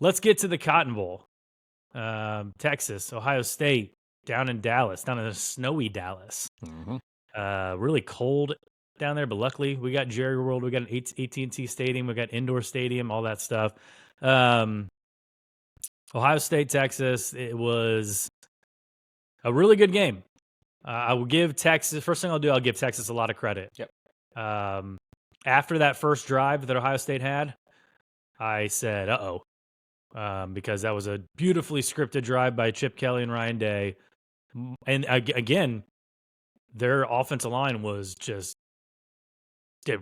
let's get to the Cotton Bowl. Texas, Ohio State, down in Dallas, down in the snowy Dallas. Really cold down there, but luckily we got Jerry World, we got an AT&T Stadium, we got indoor stadium, all that stuff. Ohio State, Texas, it was a really good game. I will give Texas, first thing I'll do, I'll give Texas a lot of credit. Yep. After that first drive that Ohio State had, I said, uh-oh, because that was a beautifully scripted drive by Chip Kelly and Ryan Day. And again, their offensive line was just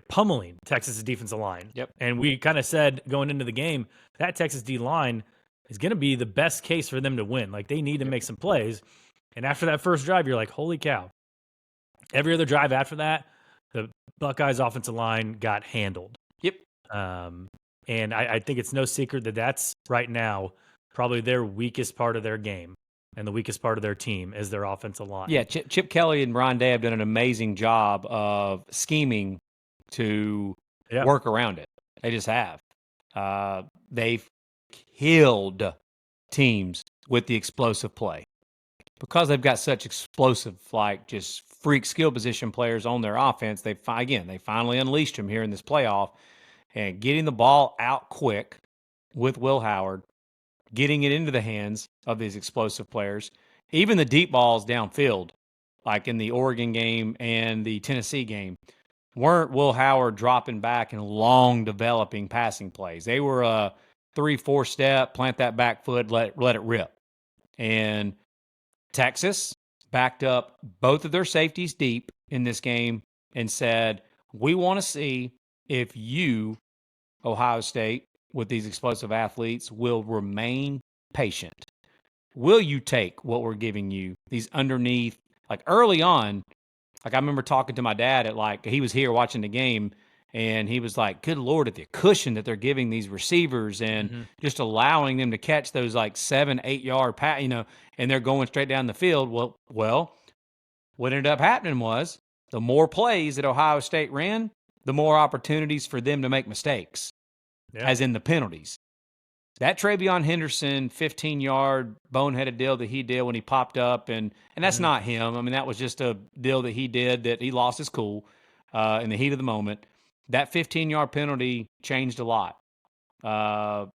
pummeling Texas' defensive line. Yep. And we kind of said going into the game, that Texas D line is going to be the best case for them to win. Like, they need to make some plays. And after that first drive, you're like, holy cow. Every other drive after that, the Buckeyes offensive line got handled. Yep. And I think it's no secret that that's right now probably their weakest part of their game. And the weakest part of their team is their offensive line. Yeah, Chip Kelly and Ryan Day have done an amazing job of scheming to work around it. They just have. They've killed teams with the explosive play. Because they've got such explosive, like just freak skill position players on their offense, they finally unleashed them here in this playoff. And getting the ball out quick with Will Howard, getting it into the hands of these explosive players, even the deep balls downfield, like in the Oregon game and the Tennessee game, weren't Will Howard dropping back and long developing passing plays. They were a 3-4 step, plant that back foot, let it rip. And Texas backed up both of their safeties deep in this game and said, we want to see if you, Ohio State, with these explosive athletes, will remain patient. Will you take what we're giving you, these underneath, like early on, like I remember talking to my dad at like, he was here watching the game, and he was like, good Lord, at the cushion that they're giving these receivers and just allowing them to catch those like 7-8 yard pass, and they're going straight down the field. Well, what ended up happening was the more plays that Ohio State ran, the more opportunities for them to make mistakes, as in the penalties. That Travion Henderson 15-yard boneheaded deal that he did when he popped up, and that's not him. I mean, that was just a deal that he did that he lost his cool in the heat of the moment. That 15-yard penalty changed a lot. Ohio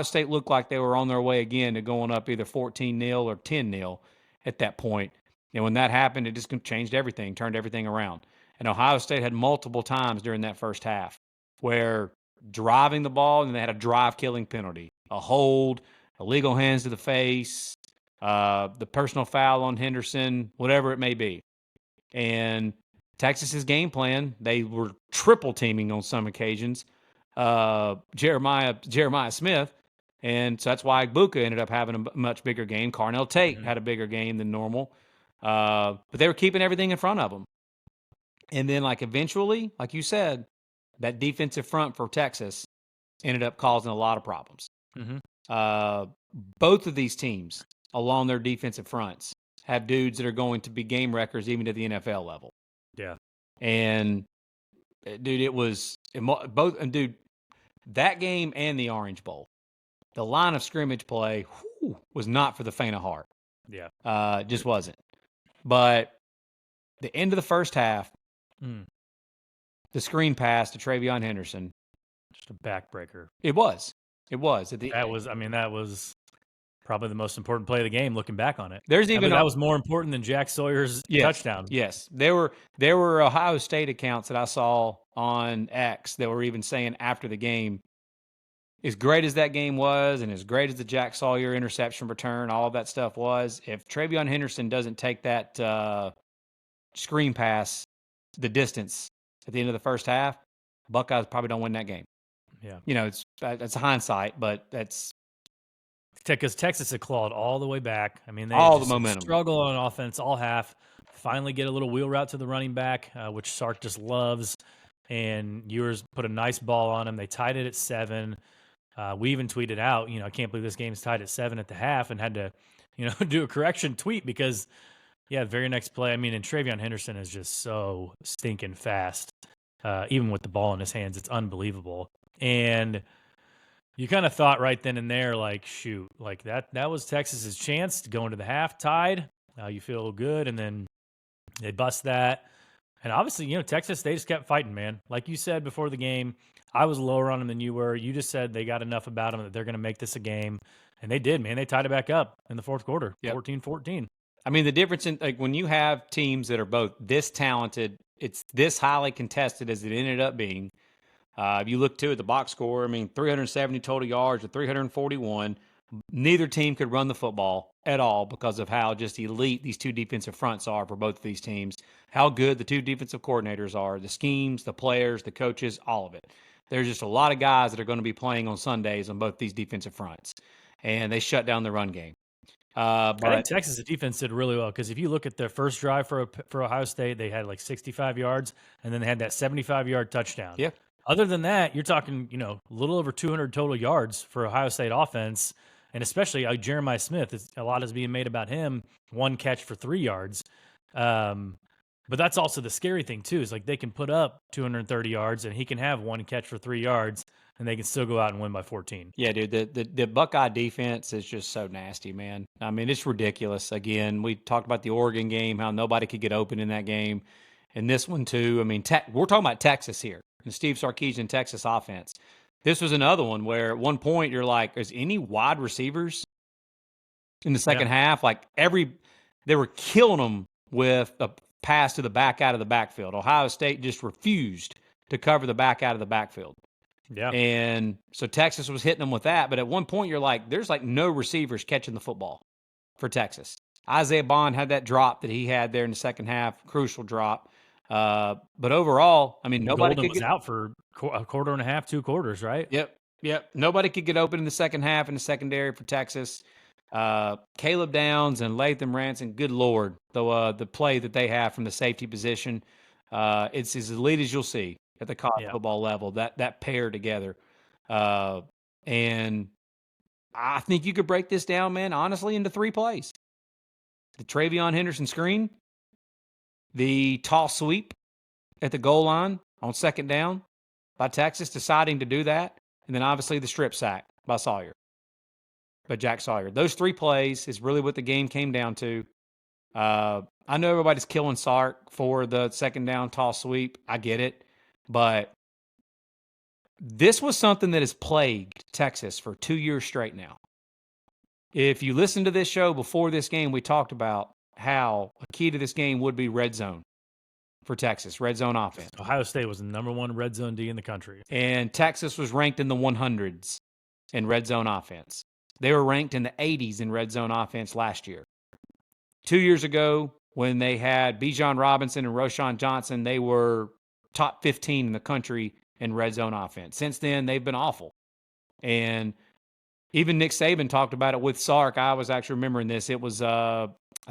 State looked like they were on their way again to going up either 14-0 or 10-0 at that point. And when that happened, it just changed everything, turned everything around. And Ohio State had multiple times during that first half where driving the ball, and they had a drive-killing penalty, a hold, illegal hands to the face, the personal foul on Henderson, whatever it may be. And Texas's game plan, they were triple teaming on some occasions, Jeremiah Smith, and so that's why Igbukah ended up having a much bigger game. Carnell Tate had a bigger game than normal, but they were keeping everything in front of them. And then, like, eventually, like you said, that defensive front for Texas ended up causing a lot of problems. Both of these teams along their defensive fronts have dudes that are going to be game wreckers even to the NFL level. Yeah. And, dude, it was both. And, dude, that game and the Orange Bowl, the line of scrimmage play was not for the faint of heart. Yeah. Just wasn't. But the end of the first half, the screen pass to Travion Henderson, just a backbreaker. It was. That was probably the most important play of the game. Looking back on it, that was more important than Jack Sawyer's touchdown. Yes, there were Ohio State accounts that I saw on X that were even saying after the game, as great as that game was, and as great as the Jack Sawyer interception return, all of that stuff was, if Travion Henderson doesn't take that screen pass the distance at the end of the first half, Buckeyes probably don't win that game. Yeah, it's hindsight, but that's because Texas had clawed all the way back. I mean, they all the momentum struggle on offense all half. Finally, get a little wheel route to the running back, which Sark just loves, and Ewers put a nice ball on him. They tied it at 7. We even tweeted out, I can't believe this game's tied at 7 at the half, and had to, do a correction tweet because, very next play. I mean, and Travion Henderson is just so stinking fast, even with the ball in his hands. It's unbelievable. And You kind of thought right then and there, like, shoot, like that was Texas's chance to go into the half tied. Now you feel good, and then they bust that. And obviously, Texas, they just kept fighting, man. Like you said before the game, I was lower on them than you were. You just said they got enough about them that they're going to make this a game. And they did, man. They tied it back up in the fourth quarter, Yep. 14-14. I mean, the difference in like when you have teams that are both this talented, it's this highly contested as it ended up being. If you look too at the box score, I mean, 370 total yards to 341. Neither team could run the football at all because of how just elite these two defensive fronts are for both of these teams, how good the two defensive coordinators are, the schemes, the players, the coaches, all of it. There's just a lot of guys that are going to be playing on Sundays on both these defensive fronts, and they shut down the run game. I think Texas' defense did really well because if you look at their first drive for Ohio State, they had like 65 yards, and then they had that 75-yard touchdown. Yeah. Other than that, you're talking, a little over 200 total yards for Ohio State offense, and especially Jeremiah Smith. A lot is being made about him. 1 catch for 3 yards. But that's also the scary thing too. Is like they can put up 230 yards, and he can have 1 catch for 3 yards, and they can still go out and win by 14. Yeah, dude, the Buckeye defense is just so nasty, man. I mean, it's ridiculous. Again, we talked about the Oregon game, how nobody could get open in that game, and this one too. I mean, we're talking about Texas here, the Steve Sarkisian Texas offense. This was another one where at one point you're like, is any wide receivers in the second half? Like they were killing them with a pass to the back out of the backfield. Ohio State just refused to cover the back out of the backfield. Yeah. And so Texas was hitting them with that. But at one point, you're like, there's like no receivers catching the football for Texas. Isaiah Bond had that drop that he had there in the second half, crucial drop. But overall, I mean, nobody Golden could was out for a quarter and a half, 2 quarters, right? Yep. Nobody could get open in the second half in the secondary for Texas. Caleb Downs and Latham Ransom, good Lord, the play that they have from the safety position, it's as elite as you'll see at the college football level, that pair together. And I think you could break this down, man, honestly, into 3 plays. The Travion Henderson screen, the toss sweep at the goal line on second down by Texas deciding to do that, and then obviously the strip sack by Jack Sawyer. Those 3 plays is really what the game came down to. I know everybody's killing Sark for the second down toss sweep. I get it. But this was something that has plagued Texas for 2 years straight now. If you listen to this show before this game, we talked about how a key to this game would be red zone for Texas, red zone offense. Ohio State was the number 1 red zone D in the country. And Texas was ranked in the 100s in red zone offense. They were ranked in the 80s in red zone offense last year. 2 years ago, when they had Bijan Robinson and Roschon Johnson, they were top 15 in the country in red zone offense. Since then, they've been awful. And even Nick Saban talked about it with Sark. I was actually remembering this. It was, I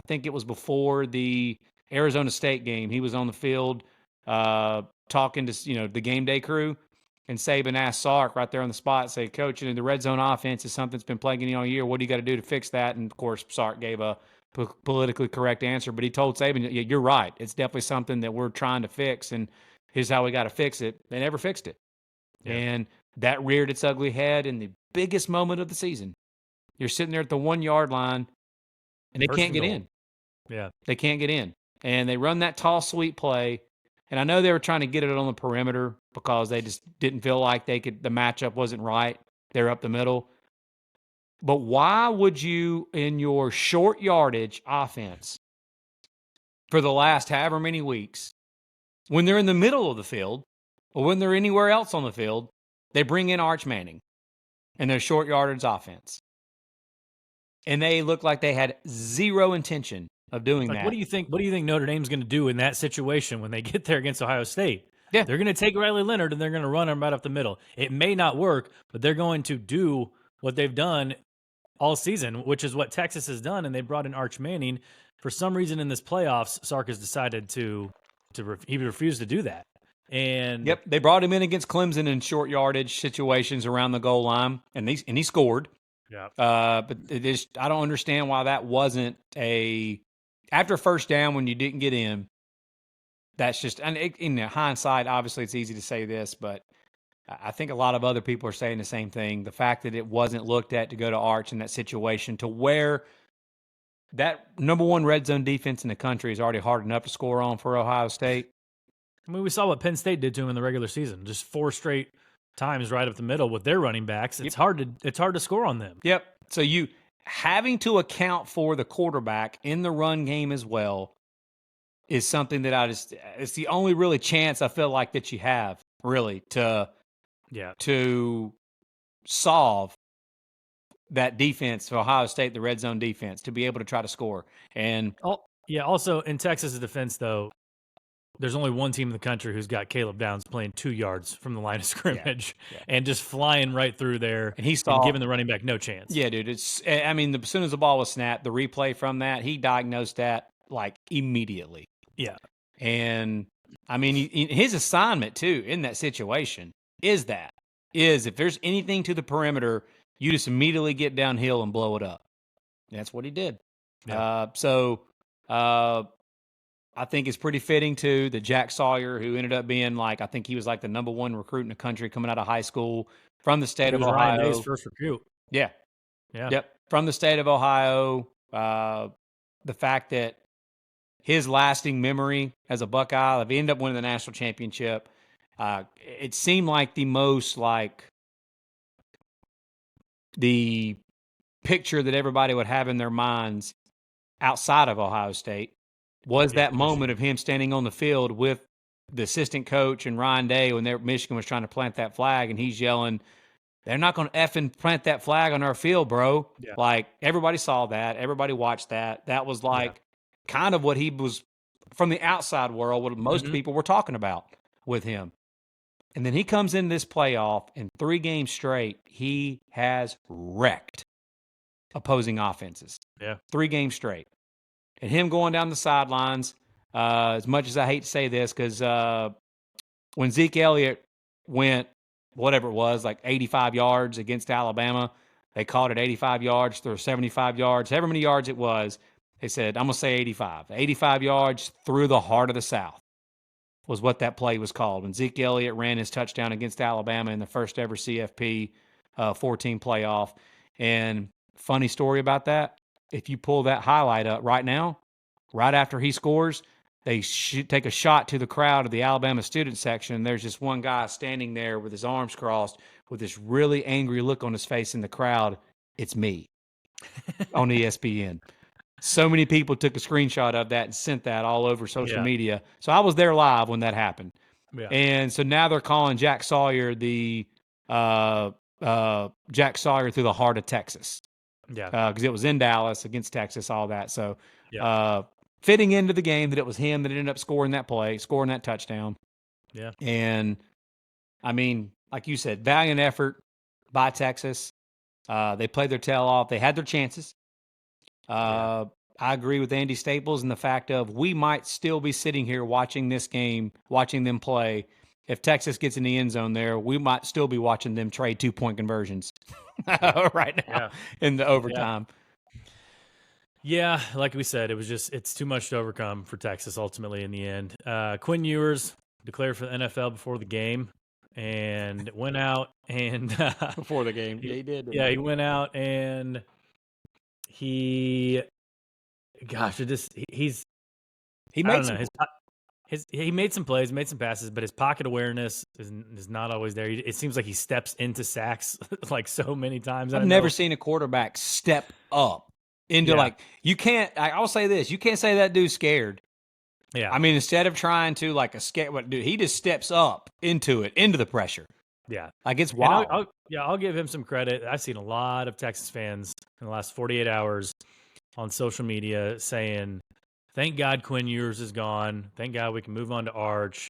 think it was before the Arizona State game. He was on the field talking to, the game day crew. And Saban asked Sark right there on the spot, say, Coach, the red zone offense is something that's been plaguing you all year. What do you got to do to fix that? And, of course, Sark gave a politically correct answer. But he told Saban, yeah, you're right. It's definitely something that we're trying to fix. And here's how we got to fix it. They never fixed it. Yeah. And that reared its ugly head in the biggest moment of the season. You're sitting there at the 1 yard line, and they can't get in. Yeah. They can't get in. And they run that tall sweep play. And I know they were trying to get it on the perimeter because they just didn't feel like the matchup wasn't right. They're up the middle. But why would you, in your short yardage offense for the last however many weeks, when they're in the middle of the field or when they're anywhere else on the field, they bring in Arch Manning and their short yardage offense? And they look like they had zero intention of doing that. What do you think Notre Dame's going to do in that situation when they get there against Ohio State? Yeah. They're going to take Riley Leonard and they're going to run him right up the middle. It may not work, but they're going to do what they've done all season, which is what Texas has done, and they brought in Arch Manning. For some reason in this playoffs, Sark has decided he refused to do that. And yep, they brought him in against Clemson in short yardage situations around the goal line, and he scored. Yeah. But I don't understand why that wasn't after first down when you didn't get in. That's just, and in hindsight, obviously it's easy to say this, but I think a lot of other people are saying the same thing. The fact that it wasn't looked at to go to Arch in that situation, to where that number one red zone defense in the country is already hard enough to score on for Ohio State. I mean, we saw what Penn State did to him in the regular season. Just 4 straight times right up the middle with their running backs. It's hard to score on them. Yep. So you having to account for the quarterback in the run game as well is something that it's the only really chance I feel like that you have really to solve that defense for Ohio State, the red zone defense, to be able to try to score. And also in Texas' defense, though, there's only one team in the country who's got Caleb Downs playing 2 yards from the line of scrimmage and just flying right through there and giving the running back no chance. Yeah, dude. As soon as the ball was snapped, the replay from that, he diagnosed that like immediately. Yeah. And I mean, his assignment too in that situation is if there's anything to the perimeter, you just immediately get downhill and blow it up. And that's what he did. Yeah. I think it's pretty fitting too that Jack Sawyer, who ended up being I think he was like the number one recruit in the country coming out of high school from the state of Ohio. Ryan Day's first recruit. Yeah. Yep. From the state of Ohio. The fact that his lasting memory as a Buckeye, if he ended up winning the national championship, it seemed like the picture that everybody would have in their minds outside of Ohio State was that moment of him standing on the field with the assistant coach and Ryan Day when Michigan was trying to plant that flag, and he's yelling, "They're not going to effing plant that flag on our field, bro." Yeah. Like, everybody saw that. Everybody watched that. That was kind of what he was from the outside world, what most people were talking about with him. And then he comes in this playoff, and 3 games straight, he has wrecked opposing offenses. Yeah. 3 games straight. And him going down the sidelines, as much as I hate to say this, because when Zeke Elliott went, whatever it was, 85 yards against Alabama, they called it 85 yards through 75 yards, however many yards it was, they said, I'm going to say 85. 85 yards through the heart of the South was what that play was called. When Zeke Elliott ran his touchdown against Alabama in the first ever CFP 14 playoff. And funny story about that, if you pull that highlight up right now, right after he scores, they take a shot to the crowd of the Alabama student section. There's just one guy standing there with his arms crossed with this really angry look on his face in the crowd. It's me on ESPN. So many people took a screenshot of that and sent that all over social media. So I was there live when that happened. Yeah. And so now they're calling Jack Sawyer the Jack Sawyer through the heart of Texas. Yeah. Because it was in Dallas against Texas, all that. So fitting into the game that it was him that ended up scoring that play, scoring that touchdown. Yeah. And, I mean, like you said, valiant effort by Texas. They played their tail off. They had their chances. I agree with Andy Staples in the fact of we might still be sitting here watching this game, watching them play. If Texas gets in the end zone there, we might still be watching them trade 2-point conversions right now in the overtime. Yeah, like we said, it's too much to overcome for Texas ultimately in the end. Quinn Ewers declared for the NFL before the game and went out and before the game. Yeah, he did. Yeah, he went out and he made some plays, made some passes, but his pocket awareness is not always there. It seems like he steps into sacks like so many times. I've never seen a quarterback step up into you can't. I'll say this: you can't say that dude's scared. Yeah, I mean, instead of trying to dude, he just steps up into the pressure. Yeah, it's wild. I'll give him some credit. I've seen a lot of Texas fans in the last 48 hours on social media saying, "Thank God Quinn Ewers is gone. Thank God we can move on to Arch."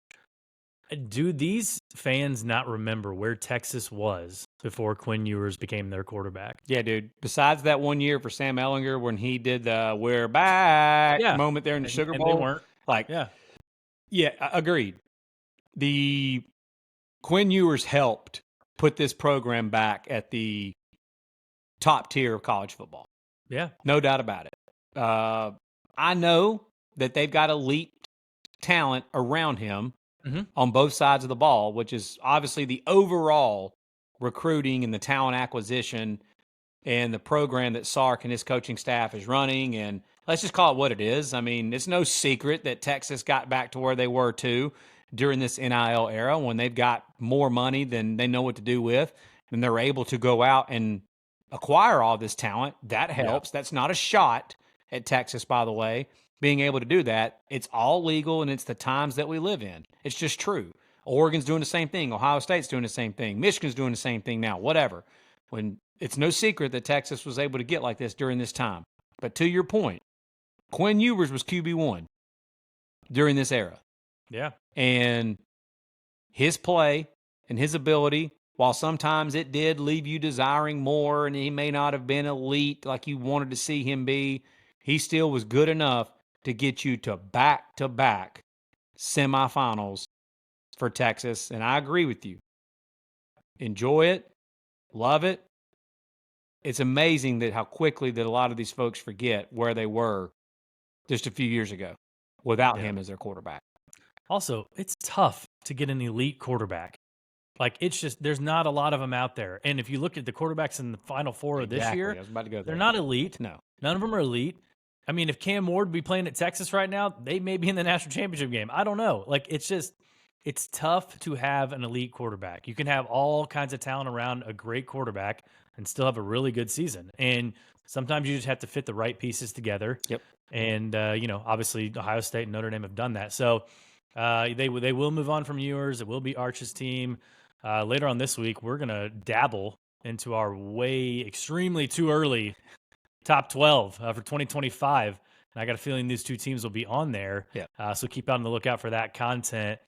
Do these fans not remember where Texas was before Quinn Ewers became their quarterback? Yeah, dude. Besides that 1 year for Sam Ehlinger when he did the "we're back" moment there in the Sugar Bowl, they weren't. Agreed. The Quinn Ewers helped put this program back at the top tier of college football. Yeah, no doubt about it. I know that they've got elite talent around him on both sides of the ball, which is obviously the overall recruiting and the talent acquisition and the program that Sark and his coaching staff is running. And let's just call it what it is. I mean, it's no secret that Texas got back to where they were too during this NIL era, when they've got more money than they know what to do with, and they're able to go out and acquire all this talent. That helps. That's not a shot at Texas, by the way, being able to do that. It's all legal, and it's the times that we live in. It's just true. Oregon's doing the same thing. Ohio State's doing the same thing. Michigan's doing the same thing now, whatever. When it's no secret that Texas was able to get like this during this time. But to your point, Quinn Ewers was QB1 during this era. Yeah. And his play and his ability, while sometimes it did leave you desiring more and he may not have been elite like you wanted to see him be, he still was good enough to get you to back-to-back semifinals for Texas. And I agree with you. Enjoy it. Love it. It's amazing that how quickly that a lot of these folks forget where they were just a few years ago without him as their quarterback. Also, it's tough to get an elite quarterback. Like, it's just, there's not a lot of them out there. And if you look at the quarterbacks in the Final Four of this year, I was about to go there. They're not elite. No. None of them are elite. I mean, if Cam Ward would be playing at Texas right now, they may be in the national championship game. I don't know. Like, it's just, it's tough to have an elite quarterback. You can have all kinds of talent around a great quarterback and still have a really good season. And sometimes you just have to fit the right pieces together. Yep. And, obviously Ohio State and Notre Dame have done that. So they will move on from Ewers. It will be Arch's team. Later on this week, we're going to dabble into our extremely too early top 12 for 2025. And I got a feeling these two teams will be on there. Yeah. So keep on the lookout for that content.